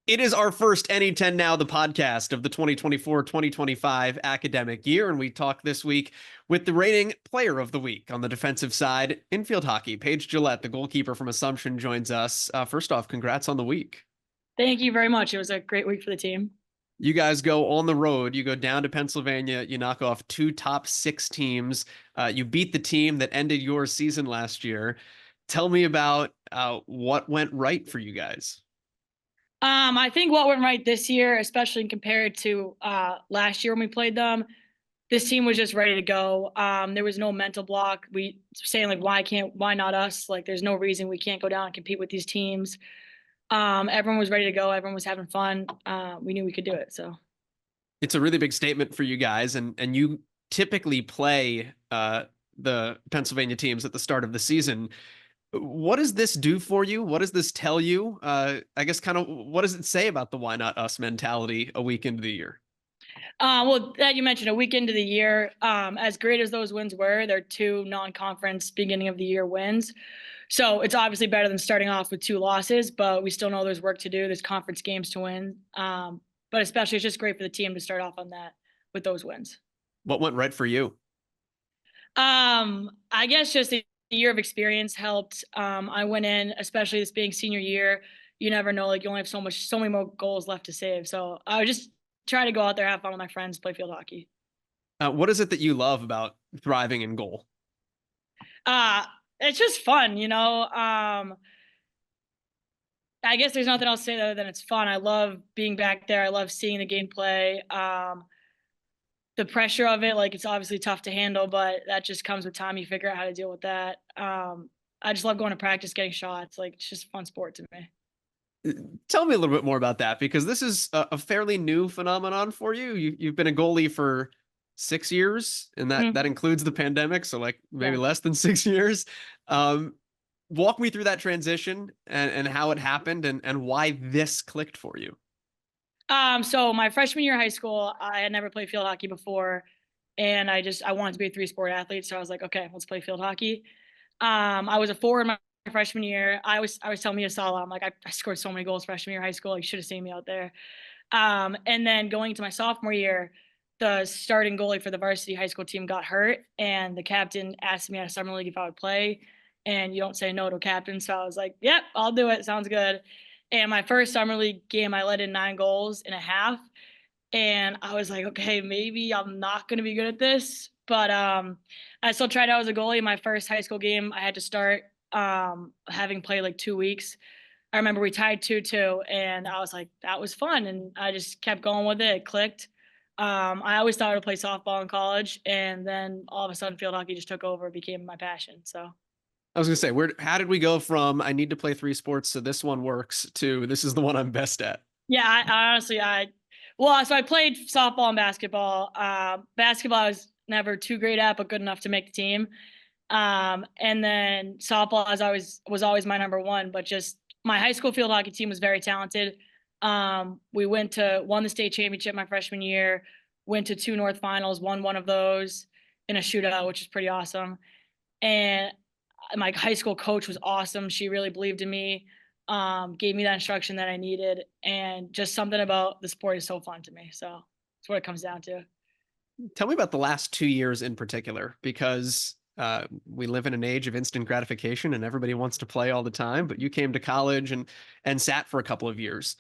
It is our first NE10 Now, the podcast of the 2024-2025 academic year, and we talk this week with the reigning player of the week on the defensive side in field hockey. Paige Gillette, the goalkeeper from Assumption, joins us. First off, congrats on the week. Thank you very much. It was a great week for the team. You guys go on the road. You go down to Pennsylvania. You knock off two top six teams. You beat the team that ended your season last year. Tell me about what went right for you guys. I think what went right this year, especially compared to last year when we played them, this team was just ready to go. There was no mental block. We saying like, why not us? Like, there's no reason we can't go down and compete with these teams. Everyone was ready to go. Everyone was having fun. We knew we could do it. So It's a really big statement for you guys, and you typically play the Pennsylvania teams at the start of the season. What does this do for you? What does this tell you? I guess kind of what does it say about the why not us mentality a week into the year? well, that you mentioned a week into the year, as great as those wins were, they're two non-conference beginning of the year wins. So it's obviously better than starting off with two losses, but we still know there's work to do. There's conference games to win. But especially it's just great for the team to start off on that with those wins. What went right for you? I guess just a year of experience helped. I went in, especially this being senior year. You never know, like you only have so many more goals left to save. So I would just try to go out there, have fun with my friends, play field hockey. What is it that you love about thriving in goal? Uh, it's just fun, you know. I guess there's nothing else to say other than it's fun. I love being back there. I love seeing the game play. The pressure of it, like it's obviously tough to handle, but that just comes with time. You figure out how to deal with that. I just love going to practice, getting shots. Like it's just a fun sport to me. Tell me a little bit more about that because this is a fairly new phenomenon for you. You've been a goalie for 6 years, and that Mhm. includes the pandemic, so like maybe Yeah. less than 6 years. Um, Walk me through that transition and how it happened and why this clicked for you. So my freshman year of high school, I had never played field hockey before, and I wanted to be a three-sport athlete. So I was like, okay, let's play field hockey. I was a forward my freshman year. I was telling me Asala, I'm like, I scored so many goals freshman year of high school. You should have seen me out there. And then going into my sophomore year, the starting goalie for the varsity high school team got hurt, and the captain asked me at a summer league if I would play. And you don't say no to a captain, so I was like, "Yep, I'll do it. Sounds good." And my first summer league game, I let in 9 goals in a half, and I was like, "Okay, maybe I'm not going to be good at this." But I still tried out as a goalie. My first high school game, I had to start having played like 2 weeks. I remember we tied 2-2, and I was like, that was fun. And I just kept going with it. It clicked. I always thought I would play softball in college, and then all of a sudden, field hockey just took over, became my passion. So, I was gonna say, how did we go from I need to play three sports so this one works to this is the one I'm best at? yeah, I honestly, so I played softball and basketball. Basketball I was never too great at, but good enough to make the team. And then softball was always my number one, but just my high school field hockey team was very talented. We won the state championship my freshman year, went to two North finals, won one of those in a shootout, which is pretty awesome. And my high school coach was awesome. She really believed in me, gave me that instruction that I needed, and just something about the sport is so fun to me. So that's what it comes down to. Tell me about the last 2 years in particular, because we live in an age of instant gratification and everybody wants to play all the time. But you came to college and sat for a couple of years.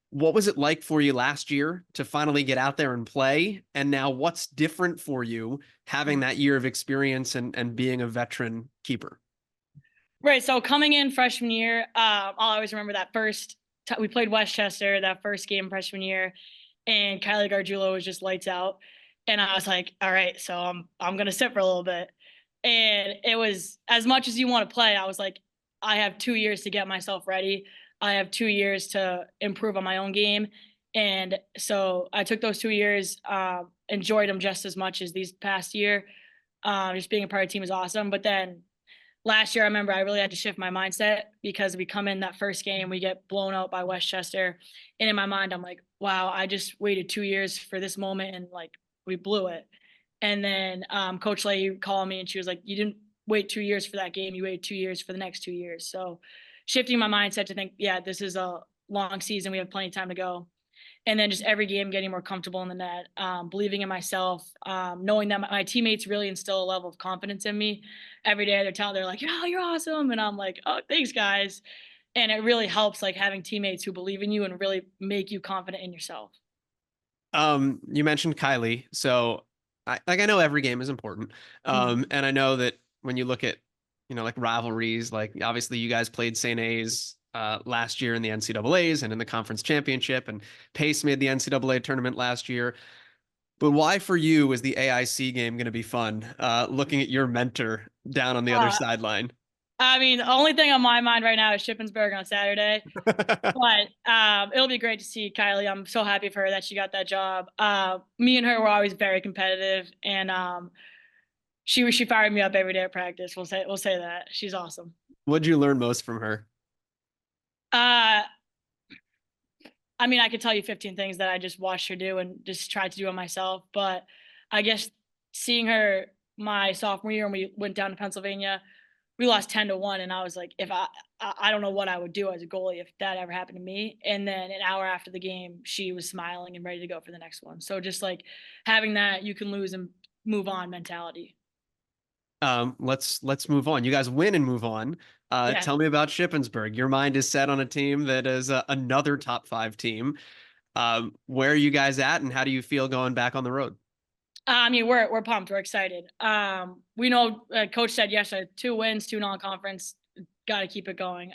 What was it like for you last year to finally get out there and play? And now what's different for you having that year of experience and being a veteran keeper? Right. So coming in freshman year, I'll always remember that we played Westchester that first game freshman year, and Kylie Gargiulo was just lights out, and I was like, all right, so I'm gonna sit for a little bit, and it was as much as you want to play. I was like, I have 2 years to get myself ready. I have 2 years to improve on my own game, and so I took those 2 years, enjoyed them just as much as these past year. Just being a part of the team is awesome, but then last year, I remember I really had to shift my mindset because we come in that first game, we get blown out by Westchester. And in my mind, I'm like, wow, I just waited 2 years for this moment and like we blew it. And then Coach Leahy called me and she was like, you didn't wait 2 years for that game. You waited 2 years for the next 2 years. So shifting my mindset to think, yeah, this is long season. We have plenty of time to go. And then just every game getting more comfortable in the net, believing in myself, knowing that my teammates really instill a level of confidence in me. Every day they're like, "Yeah, you're awesome," and I'm like, "Oh, thanks, guys." And it really helps like having teammates who believe in you and really make you confident in yourself. You mentioned Kylie, so I know every game is important. Mhm. And I know that when you look at, like rivalries, like obviously you guys played St. A's last year in the NCAA's and in the conference championship, and Pace made the NCAA tournament last year. But why for you is the AIC game going to be fun? Looking at your mentor down on the other Uh, sideline. I mean, the only thing on my mind right now is Shippensburg on Saturday. But it'll be great to see Kylie. I'm so happy for her that she got that job. Me and her were always very competitive, and she fired me up every day at practice. We'll say that she's awesome. What'd you learn most from her? Uh, I mean, I could tell you 15 things that I just watched her do and just tried to do it myself. But I guess seeing her my sophomore year when we went down to Pennsylvania, we lost 10-1, and I was like, if I don't know what I would do as a goalie if that ever happened to me. And then an hour after the game, she was smiling and ready to go for the next one. So just like having that you can lose and move on mentality. Let's move on. You guys win and move on. Yeah. Tell me about Shippensburg. Your mind is set on a team that is another top five team. Where are you guys at, and how do you feel going back on the road? I mean, we're pumped. We're excited. We know coach said yesterday, 2 wins, 2 non-conference. Got to keep it going.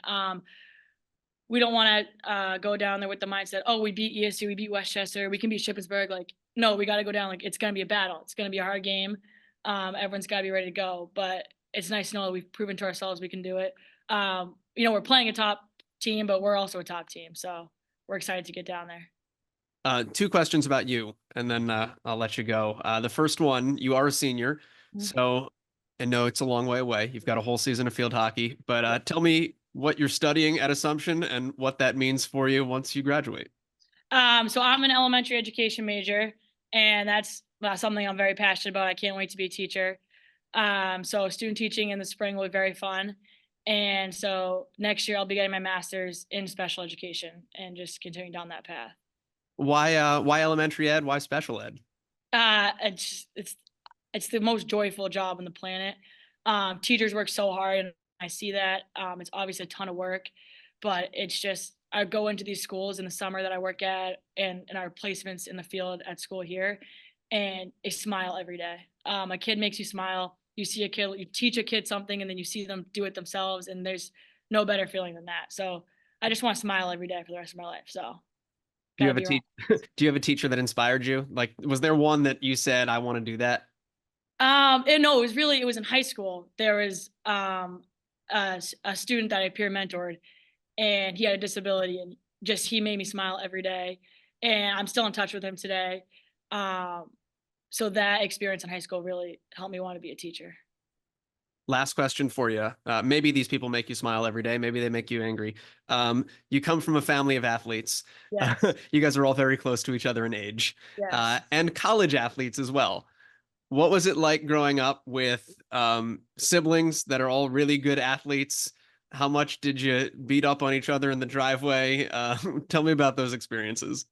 We don't want to go down there with the mindset, oh, we beat ESU, we beat Westchester, we can beat Shippensburg. Like, no, we got to go down. Like, it's going to be a battle. It's going to be a hard game. Everyone's got to be ready to go. But it's nice to know that we've proven to ourselves we can do it. We're playing a top team, but we're also a top team. So we're excited to get down there. Two questions about you, and then I'll let you go. The first one, you are a senior, Mhm. so I know it's a long way away. You've got a whole season of field hockey, but Yeah. tell me what you're studying at Assumption and what that means for you once you graduate. So I'm an elementary education major, and that's something I'm very passionate about. I can't wait to be a teacher. So student teaching in the spring will be very fun. And so next year I'll be getting my master's in special education and just continuing down that path. Why elementary ed? Why special ed? It's the most joyful job on the planet. Teachers work so hard, and I see that. It's obviously a ton of work, but it's just I go into these schools in the summer that I work at, and in our placements in the field at school here, and a smile every day. A kid makes you smile. You see a kid, you teach a kid something, and then you see them do it themselves, and there's no better feeling than that. So I just want to smile every day for the rest of my life. So Do you gotta have a be around. do you have a teacher that inspired you? Like, was there one that you said, I want to do that? And no, it was in high school. There was a student that I peer mentored, and he had a disability, and just he made me smile every day, and I'm still in touch with him today. Um, so that experience in high school really helped me want to be a teacher. Last question for you. Maybe these people make you smile every day. Maybe they make you angry. You come from a family of athletes. Yes, You guys are all very close to each other in age, yes. and college athletes as well. What was it like growing up with siblings that are all really good athletes? How much did you beat up on each other in the driveway? Tell me about those experiences.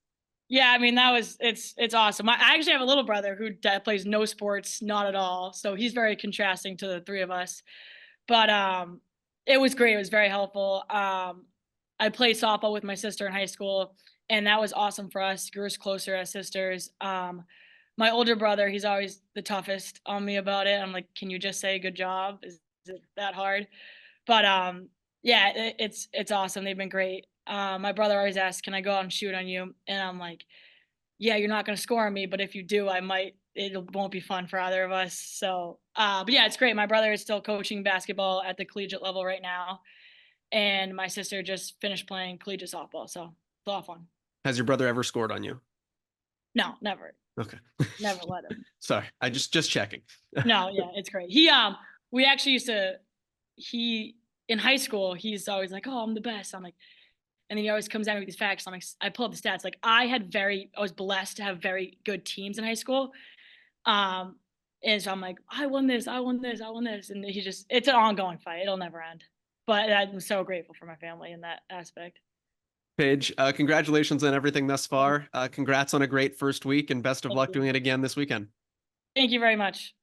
Yeah, I mean it's awesome. I actually have a little brother who plays no sports, not at all. So he's very contrasting to the three of us. But it was great. It was very helpful. I played softball with my sister in high school, and that was awesome for us. Grew us closer as sisters. My older brother, he's always the toughest on me about it. I'm like, can you just say good job? Is it that hard? But yeah, it's awesome. They've been great. My brother always asks, "Can I go out and shoot on you?" And I'm like, "Yeah, you're not gonna score on me, but if you do, I might. It won't be fun for either of us." So, but yeah, it's great. My brother is still coaching basketball at the collegiate level right now, and my sister just finished playing collegiate softball. So it's a lot of fun. Has your brother ever scored on you? No, never, Okay. never let him. Sorry, I just checking. No, yeah, it's great. We actually used to. He in high school, he's always like, "Oh, I'm the best." I'm like, and then he always comes at me with these facts. I'm like, I pull up the stats. Like I was blessed to have very good teams in high school. Um, and so I'm like, I won this, I won this, I won this. And it's an ongoing fight. It'll never end. But I'm so grateful for my family in that aspect. Paige, congratulations on everything thus far. Congrats on a great first week, and best of Thank luck you. doing it again this weekend. Thank you very much.